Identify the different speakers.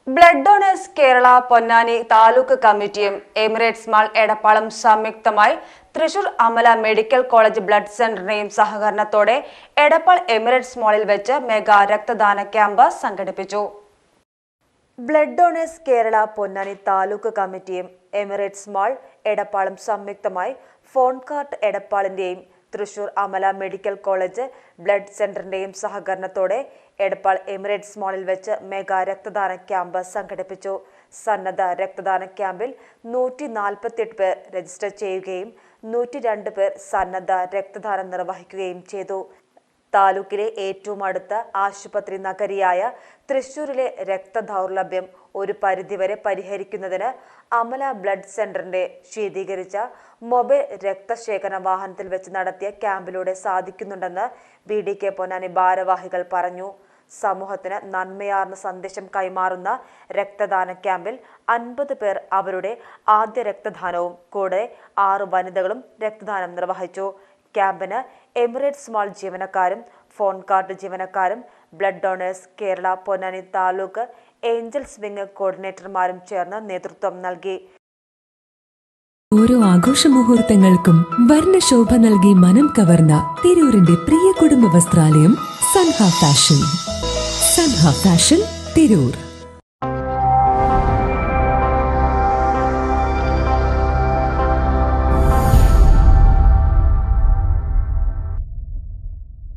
Speaker 1: Blood donors Kerala Ponnani taluk കമ്മിറ്റിയും Emirates mall എടപ്പാളും സംയുക്തമായി Thrissur Amala medical college blood സെന്ററിന്റെയും സഹകരണത്തോടെ എടപ്പാൾ എമിറേറ്റ്സ് മാളിൽ വെച്ച് മെഗാ രക്തദാന ക്യാമ്പ് സംഘടിപ്പിച്ചു. ബ്ലഡ് ഡോണേഴ്സ് കേരള പൊന്നാനി താലൂക്ക് കമ്മിറ്റിയും എമിറേറ്റ്സ് മാൾ എടപ്പാളും സംയുക്തമായി ഫോൺകാർട്ട് എടപ്പാളിന്റെയും Thrissur Amala medical college blood സെന്ററിന്റെയും സഹകരണത്തോടെ എടപ്പാൾ എമിറേറ്റ്സ് മാളിൽ വെച്ച് മെഗാ രക്തദാന ക്യാമ്പ് സംഘടിപ്പിച്ചു. സന്നദ്ധ രക്തദാന ക്യാമ്പിൽ 148 പേർ രജിസ്റ്റർ ചെയ്യുകയും 102 പേർ സന്നദ്ധ രക്തദാനം നിർവഹിക്കുകയും ചെയ്തു. താലൂക്കിലെ ഏറ്റവും അടുത്ത ആശുപത്രി നഗരിയായ തൃശൂരിലെ രക്തദൗർലഭ്യം ഒരു പരിധിവരെ പരിഹരിക്കുന്നതിന് അമല ബ്ലഡ് സെന്ററിന്റെ ശീതീകരിച്ച മൊബൈൽ രക്തശേഖരണ വാഹനത്തിൽ വെച്ച് നടത്തിയ ക്യാമ്പിലൂടെ സാധിക്കുന്നുണ്ടെന്ന് BDK പൊന്നാനി ഭാരവാഹികൾ പറഞ്ഞു. സമൂഹത്തിന് നന്മയാർന്ന സന്ദേശം കൈമാറുന്ന രക്തദാന ക്യാമ്പിൽ 50 പേർ അവരുടെ ആദ്യ രക്തദാനവും കൂടെ 6 വനിതകളും രക്തദാനം നിർവഹിച്ചു. ക്യാമ്പിന് എമിറേറ്റ്സ് മാൾ ജീവനക്കാരും ഫോൺകാർട്ട് ജീവനക്കാരും blood donors Kerala Ponnani taluk angels wing കോർഡിനേറ്റർമാരും ചേർന്ന് നേതൃത്വം നൽകി.
Speaker 2: ഓരോ ആഘോഷ മുഹൂർത്തങ്ങൾക്കും വർണ്ണശോഭ നൽകി മനം കവർന്ന തിരൂരിന്റെ പ്രിയ കുടുംബ വസ്ത്രാലയം സൻഹ ഫാഷൻ. സൻഹ ഫാഷൻ തിരൂർ.